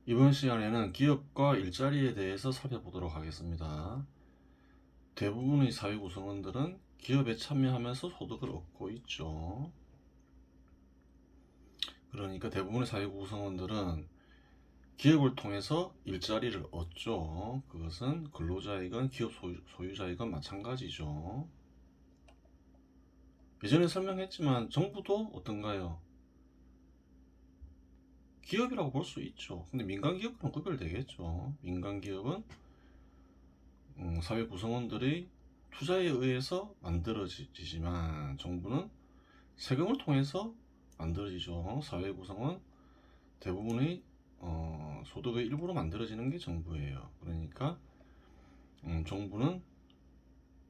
이번 시간에는 기업과 일자리에 대해서 살펴보도록 하겠습니다. 대부분의 사회 구성원들은 기업에 참여하면서 소득을 얻고 있죠. 그러니까 대부분의 사회 구성원들은 기업을 통해서 일자리를 얻죠. 그것은 근로자이건 기업 소유자이건 마찬가지죠. 예전에 설명했지만 정부도 어떤가요? 기업이라고 볼 수 있죠. 근데 민간 기업과는 구별되겠죠. 민간 기업은 사회 구성원들의 투자에 의해서 만들어지지만 정부는 세금을 통해서 만들어지죠. 사회 구성원 대부분의 소득의 일부로 만들어지는 게 정부예요. 그러니까 정부는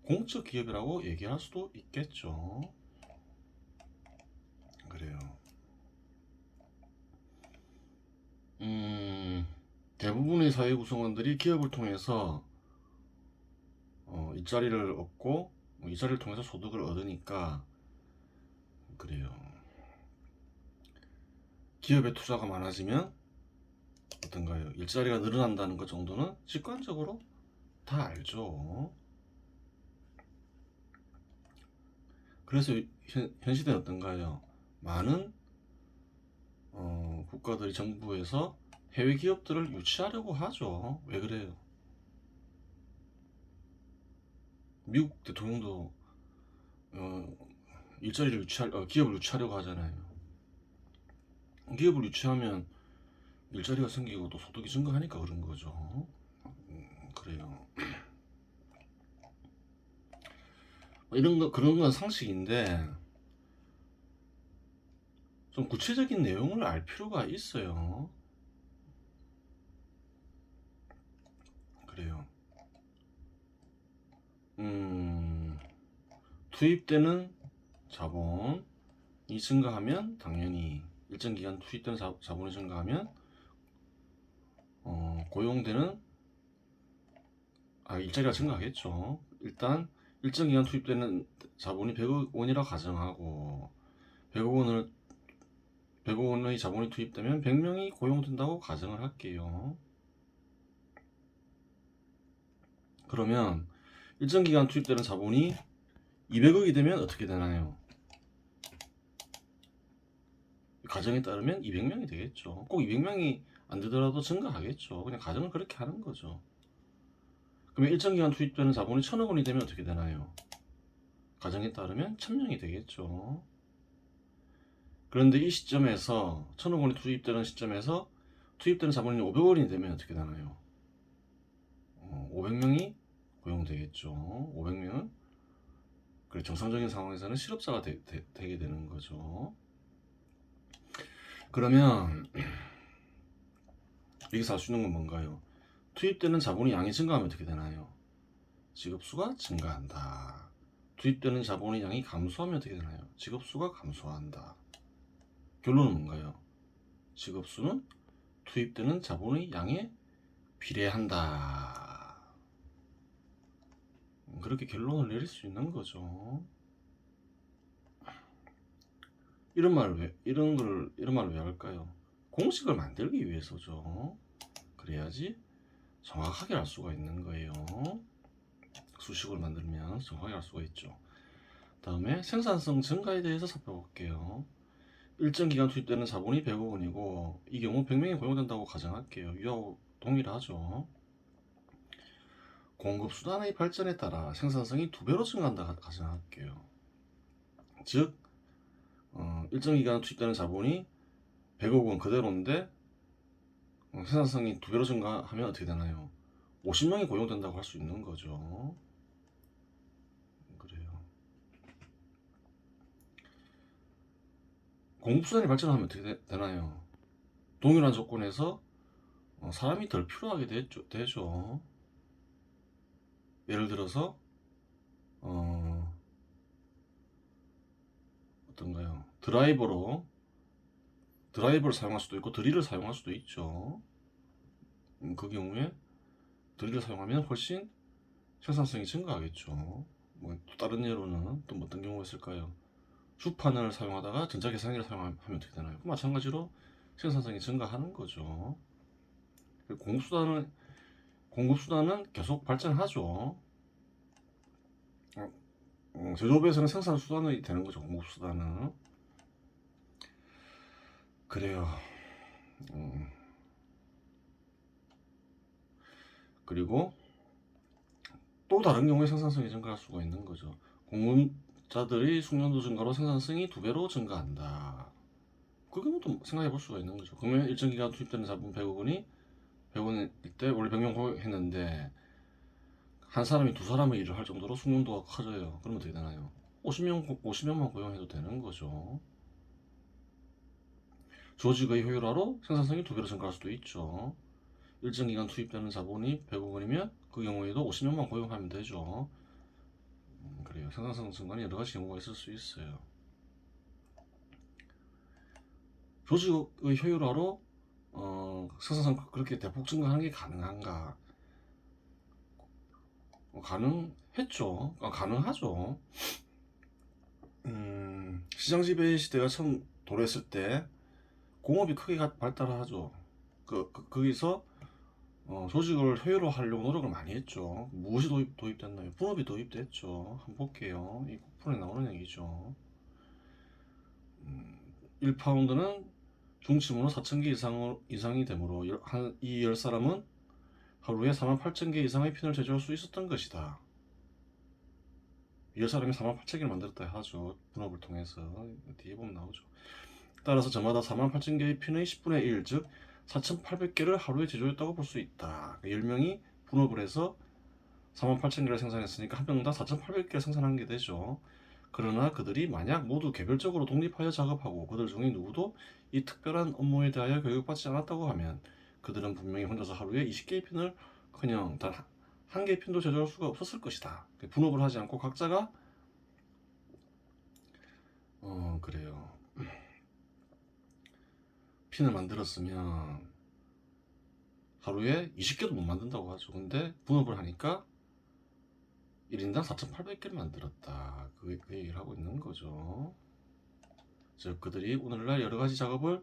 공적 기업이라고 얘기할 수도 있겠죠. 그래요. 대부분의 사회 구성원들이 기업을 통해서 일자리를 얻고 일자리를 통해서 소득을 얻으니까 그래요. 기업에 투자가 많아지면 어떤가요? 일자리가 늘어난다는 것 정도는 직관적으로 다 알죠. 그래서 현 시대는 어떤가요? 많은 국가들이 정부에서 해외 기업들을 유치하려고 하죠. 왜 그래요? 미국 대통령도 일자리를 기업을 유치하려고 하잖아요. 기업을 유치하면 일자리가 생기고 또 소득이 증가하니까 그런 거죠. 그래요. 그런 건 상식인데 좀 구체적인 내용을 알 필요가 있어요. 그래요. 투입되는 자본이 증가하면 당연히 일정 기간 투입되는 자본이 증가하면 고용되는 일자리가 증가하겠죠. 일단 일정 기간 투입되는 자본이 100억 원이라 가정하고 100억 원의 자본이 투입되면 100명이 고용된다고 가정을 할게요. 그러면 일정 기간 투입되는 자본이 200억이 되면 어떻게 되나요? 가정에 따르면 200명이 되겠죠. 꼭 200명이 안 되더라도 증가하겠죠. 그냥 가정을 그렇게 하는 거죠. 그러면 일정 기간 투입되는 자본이 1000억 원이 되면 어떻게 되나요? 가정에 따르면 1000명이 되겠죠. 그런데 이 시점에서 1000억 원이 투입되는 시점에서 투입되는 자본이 500원이 되면 어떻게 되나요? 500명이 고용되겠죠. 500명은 정상적인 상황에서는 실업자가 되게 되는 거죠. 그러면 여기서 알 수 있는 건 뭔가요? 투입되는 자본이 양이 증가하면 어떻게 되나요? 직업수가 증가한다. 투입되는 자본의 양이 감소하면 어떻게 되나요? 직업수가 감소한다. 결론은 뭔가요? 직업수는 투입되는 자본의 양에 비례한다. 그렇게 결론을 내릴 수 있는 거죠. 이런 말을 왜 할까요? 공식을 만들기 위해서죠. 그래야지 정확하게 알 수가 있는 거예요. 수식을 만들면 정확하게 알 수가 있죠. 다음에 생산성 증가에 대해서 살펴볼게요. 일정 기간 투입되는 자본이 100억 원이고 이 경우 100명이 고용된다고 가정할게요. 이하고 동일하죠. 공급 수단의 발전에 따라 생산성이 2배로 증가한다 가정할게요. 즉 일정 기간 투입되는 자본이 100억 원 그대로인데 생산성이 2배로 증가하면 어떻게 되나요? 50명이 고용된다고 할 수 있는 거죠. 그래요. 공급 수단이 발전하면 어떻게 되나요? 동일한 조건에서 사람이 덜 필요하게 되죠. 예를 들어서 어떤가요? 드라이버를 사용할 수도 있고 드릴을 사용할 수도 있죠. 그 경우에 드릴을 사용하면 훨씬 생산성이 증가하겠죠. 또 다른 예로는 또 어떤 경우가 있을까요? 주판을 사용하다가 전자계산기를 사용하면 어떻게 되나요? 마찬가지로 생산성이 증가하는 거죠. 공급수단은 계속 발전하죠. 제조업에서는 생산수단이 되는 거죠. 공급수단은. 그래요. 그리고 또 다른 경우에 생산성이 증가할 수가 있는 거죠. 공급자들이 숙련도 증가로 생산성이 2배로 증가한다. 그 경우도 생각해 볼 수가 있는 거죠. 그러면 일정 기간 투입되는 자본 100억 원이 100원일 때 원래 100명 고용했는데 한 사람이 두 사람의 일을 할 정도로 숙련도가 커져요. 그러면 어떻게 되나요? 50명만 고용해도 되는 거죠. 조직의 효율화로 생산성이 2배로 증가할 수도 있죠. 일정 기간 투입되는 자본이 100억 원이면 그 경우에도 50명만 고용하면 되죠. 그래요. 생산성 증가는 여러 가지 경우가 있을 수 있어요. 조직의 효율화로 생산성 그렇게 대폭 증가하는 게 가능한가? 가능했죠. 가능하죠. 시장 지배 시대가 처음 도래했을 때 공업이 크게 발달하죠. 거기서 조직을 효율화하려고 노력을 많이 했죠. 무엇이 도입됐나요? 분업이 도입됐죠. 한번 볼게요. 이 쿠폰에 나오는 얘기죠. 1파운드는 중침으로 4,000개 이상이 되므로 이 10사람은 하루에 48,000개 이상의 핀을 제조할 수 있었던 것이다. 10사람이 48,000개를 만들었다 하죠. 분업을 통해서. 뒤에 보면 나오죠. 따라서 저마다 48,000개의 핀의 10분의 1, 즉 4,800개를 하루에 제조했다고 볼 수 있다. 10명이 분업을 해서 48,000개를 생산했으니까 한 명당 4,800개를 생산한 게 되죠. 그러나 그들이 만약 모두 개별적으로 독립하여 작업하고 그들 중에 누구도 이 특별한 업무에 대하여 교육받지 않았다고 하면 그들은 분명히 혼자서 하루에 20개의 핀을 그냥 단 한 개의 핀도 제조할 수가 없었을 것이다. 분업을 하지 않고 각자가 그래요. 핀을 만들었으면 하루에 20개도 못 만든다고 하죠. 근데 분업을 하니까 1인당 4,800개를 만들었다. 그 얘기를 하고 있는 거죠. 즉 그들이 오늘날 여러가지 작업을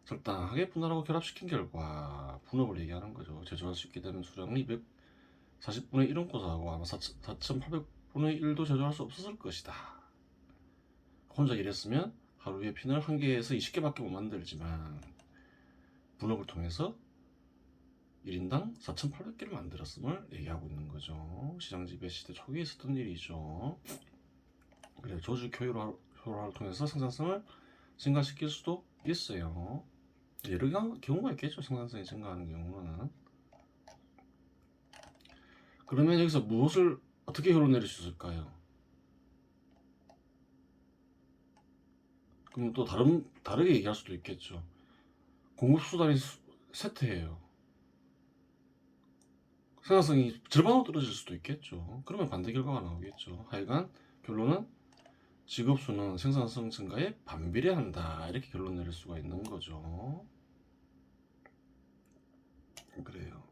적당하게 분할하고 결합시킨 결과 분업을 얘기하는 거죠. 제조할 수 있게 되는 수량은 240분의 1은 고사하고 아마 4,800분의 1도 제조할 수 없었을 것이다. 혼자 일했으면 하루에 핀을 1개에서 20개밖에 못 만들지만 분업을 통해서 1인당 4,800개를 만들었음을 얘기하고 있는 거죠. 시장 지배 시대 초기에 있었던 일이죠. 그래 조직 효율화를 통해서 생산성을 증가시킬 수도 있어요. 여러 경우가 있겠죠. 생산성이 증가하는 경우는. 그러면 여기서 무엇을 어떻게 결론 내릴 수 있을까요? 그럼 또 다르게 얘기할 수도 있겠죠. 공급수단이 쇠퇴해요. 생산성이 절반으로 떨어질 수도 있겠죠. 그러면 반대 결과가 나오겠죠. 하여간 결론은 직업수는 생산성 증가에 반비례한다. 이렇게 결론 내릴 수가 있는 거죠. 그래요.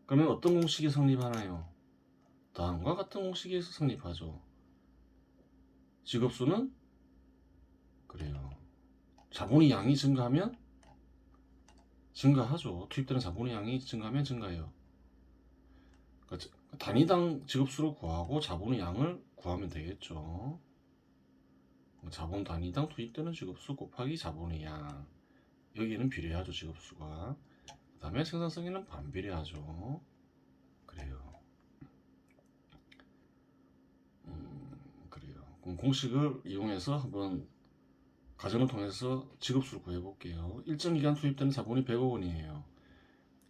그러면 어떤 공식이 성립하나요? 다음과 같은 공식이 성립하죠. 직업수는 그래요. 자본의 양이 증가하면 증가하죠. 투입되는 자본의 양이 증가하면 증가해요. 그러니까 단위당 직업수를 구하고 자본의 양을 구하면 되겠죠. 자본 단위당 투입되는 직업수 곱하기 자본의 양. 여기는 비례하죠. 직업수가. 그 다음에 생산성에는 반비례하죠. 그래요. 그래요. 그럼 공식을 이용해서 한번 가정을 통해서 직업수를 구해볼게요. 일정 기간 투입되는 자본이 100억 원이에요.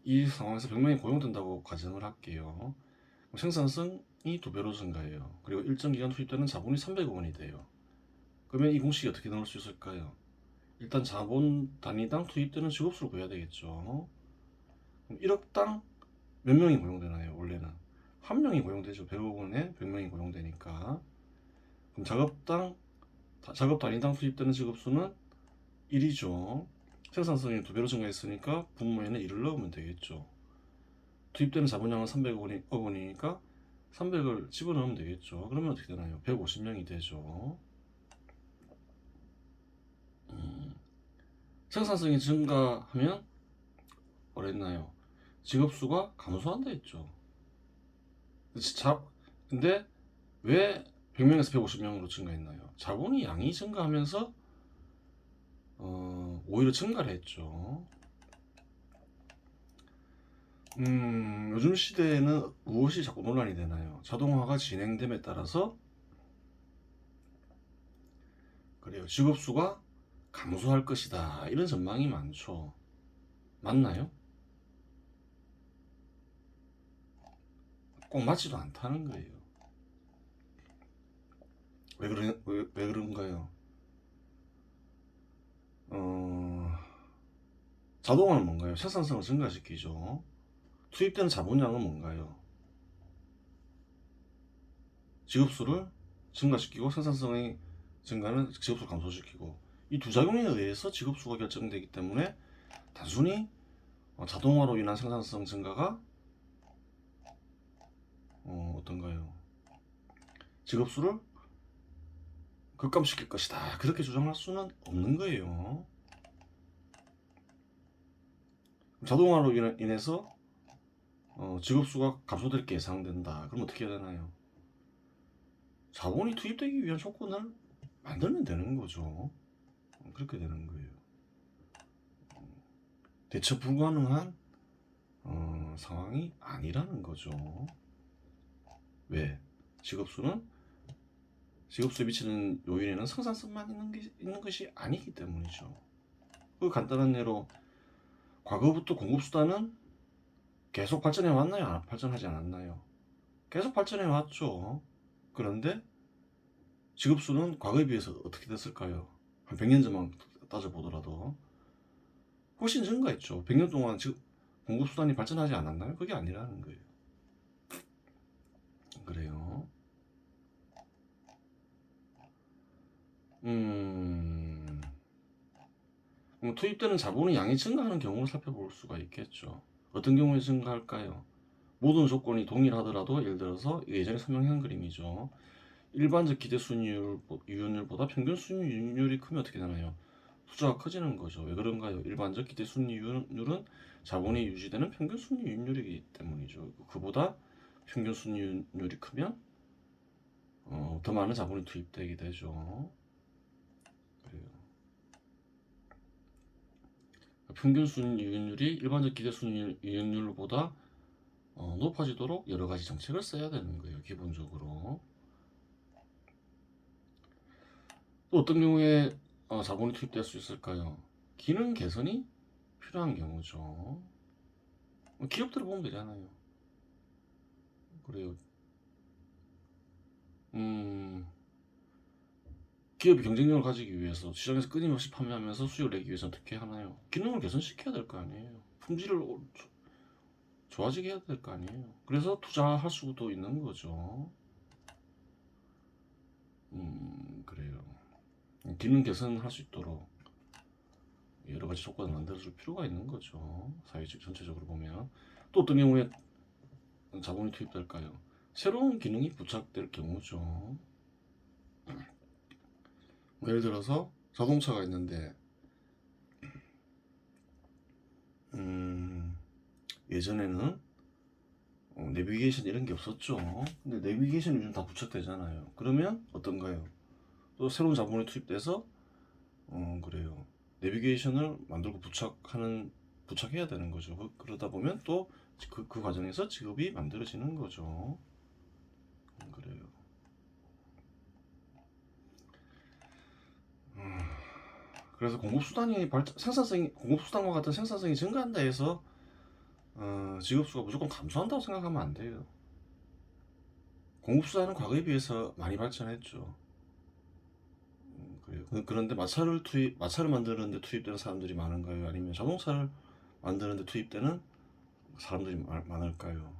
이 상황에서 100명이 고용된다고 가정을 할게요. 생산성이 2배로 증가해요. 그리고 일정 기간 투입되는 자본이 300억 원이 돼요. 그러면 이 공식이 어떻게 나올 수 있을까요? 일단 자본 단위당 투입되는 직업수를 구해야 되겠죠. 그럼 1억당 몇 명이 고용되나요? 원래는 한 명이 고용되죠. 100억 원에 100명이 고용되니까. 그럼 작업 단위당 투입되는 직업수는 1이죠. 생산성이 2배로 증가했으니까 분모에는 1을 넣으면 되겠죠. 투입되는 자본량은 300억 원이니까 300을 집어넣으면 되겠죠. 그러면 어떻게 되나요? 150명이 되죠. 생산성이 증가하면 뭐랬나요? 직업수가 감소한다 했죠. 근데 왜 100명에서 150명으로 증가했나요? 자본이 양이 증가하면서 오히려 증가를 했죠. 요즘 시대에는 무엇이 자꾸 논란이 되나요? 자동화가 진행됨에 따라서 그래요. 직업수가 감소할 것이다. 이런 전망이 많죠. 맞나요? 꼭 맞지도 않다는 거예요. 왜 그런가요? 자동화는 뭔가요? 생산성을 증가시키죠. 투입되는 자본량은 뭔가요? 직업수를 증가시키고 생산성의 증가는 직업수를 감소시키고 이 두 작용에 의해서 직업수가 결정되기 때문에 단순히 자동화로 인한 생산성 증가가 어떤가요? 직업수를 급감시킬 것이다. 그렇게 주장할 수는 없는 거예요. 자동화로 인해서 직업수가 감소될 게 예상된다. 그럼 어떻게 해야 되나요? 자본이 투입되기 위한 조건을 만들면 되는 거죠. 그렇게 되는 거예요. 대처 불가능한 상황이 아니라는 거죠. 왜? 직업수에 미치는 요인에는 생산성만 있는 것이 아니기 때문이죠. 그 간단한 예로 과거부터 공급수단은 계속 발전해 왔나요? 발전하지 않았나요? 계속 발전해 왔죠. 그런데 직업수는 과거에 비해서 어떻게 됐을까요? 한 100년 전만 따져보더라도 훨씬 증가했죠. 100년 동안 공급수단이 발전하지 않았나요? 그게 아니라는 거예요. 그래요. 투입되는 자본의 양이 증가하는 경우를 살펴볼 수가 있겠죠. 어떤 경우에 증가할까요? 모든 조건이 동일하더라도 예를 들어서 예전에 설명한 그림이죠. 일반적 기대 순이율보다 평균 순이율이 크면 어떻게 되나요? 투자가 커지는 거죠. 왜 그런가요? 일반적 기대 순이율은 자본이 유지되는 평균 순이율이기 때문이죠. 그보다 평균 순이율이 크면 더 많은 자본이 투입되게 되죠. 그래요. 평균 순이율이 일반적 기대 순이율보다 높아지도록 여러 가지 정책을 써야 되는 거예요. 기본적으로. 또 어떤 경우에 자본이 투입될 수 있을까요? 기능 개선이 필요한 경우죠. 기업들을 보면 되잖아요. 그래요. 기업이 경쟁력을 가지기 위해서 시장에서 끊임없이 판매하면서 수익을 내기 위해서 어떻게 하나요? 기능을 개선시켜야 될 거 아니에요. 품질을 좋아지게 해야 될 거 아니에요. 그래서 투자할 수도 있는 거죠. 그래요. 기능 개선할 수 있도록 여러 가지 조건을 만들어줄 필요가 있는 거죠. 사회 전체적으로 보면. 또 어떤 경우에 자본이 투입될까요? 새로운 기능이 부착될 경우죠. 예를 들어서 자동차가 있는데 예전에는 내비게이션 이런 게 없었죠. 근데 내비게이션이 요즘 다 부착되잖아요. 그러면 어떤가요? 또 새로운 자본이 투입돼서 그래요. 내비게이션을 만들고 부착해야 되는 거죠. 그러다 보면 또 그 과정에서 직업이 만들어지는 거죠. 그래요. 그래서 공급수단과 같은 생산성이 증가한다 해서 직업수가 무조건 감소한다고 생각하면 안 돼요. 공급수단은 과거에 비해서 많이 발전했죠. 그래요. 그런데 마차를 만드는데 투입되는 사람들이 많은가요? 아니면 자동차를 만드는데 투입되는 사람들이 많을까요?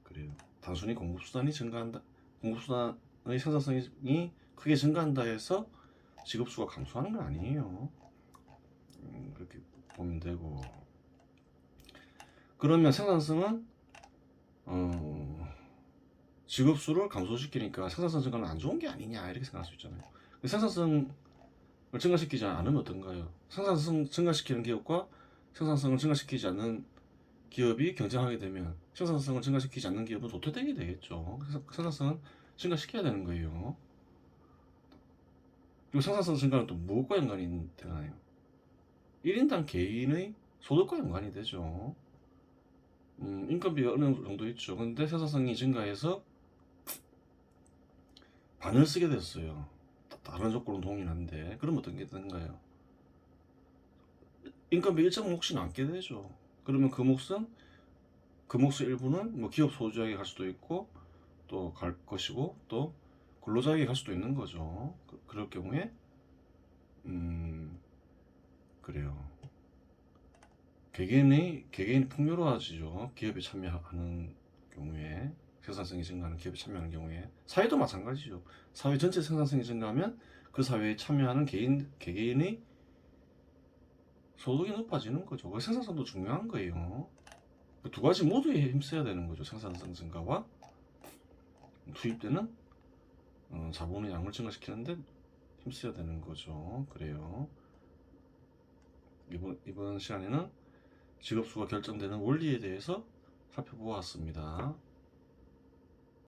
그래요. 단순히 공급수단의 생산성이 크게 증가한다 해서 직업수가 감소하는 건 아니에요. 그렇게 보면 되고. 그러면 생산성은 직업수를 감소시키니까 생산성 증가는 안 좋은 게 아니냐 이렇게 생각할 수 있잖아요. 생산성을 증가시키지 않으면 어떤가요? 생산성 증가시키는 기업과 생산성을 증가시키지 않는 기업이 경쟁하게 되면 생산성을 증가시키지 않는 기업은 도태되게 되겠죠. 그래서 생산성은 증가시켜야 되는 거예요. 그리고 생산성 증가는 또 무엇과 연관이 되나요? 1인당 개인의 소득과 연관이 되죠. 인건비가 어느 정도 있죠. 근데 생산성이 증가해서 반을 쓰게 됐어요. 다른 조건은 동일한데 그럼 어떤 게 되는가요? 인건비 일정 몫이 남게 되죠. 그러면 그 몫의 일부는 뭐 기업 소유자에게 갈 수도 있고 또 갈 것이고 또 근로자에게 갈 수도 있는 거죠. 그럴 경우에 그래요. 개개인이 풍요로워지죠. 기업에 참여하는 경우에 생산성이 증가하는 기업에 참여하는 경우에 사회도 마찬가지죠. 사회 전체 생산성이 증가하면 그 사회에 참여하는 개개인의 소득이 높아지는 거죠. 그 생산성도 중요한 거예요. 그 두 가지 모두에 힘써야 되는 거죠. 생산성 증가와 투입되는 자본의 양을 증가시키는데 힘써야 되는 거죠. 그래요. 이번 시간에는 직업수가 결정되는 원리에 대해서 살펴보았습니다.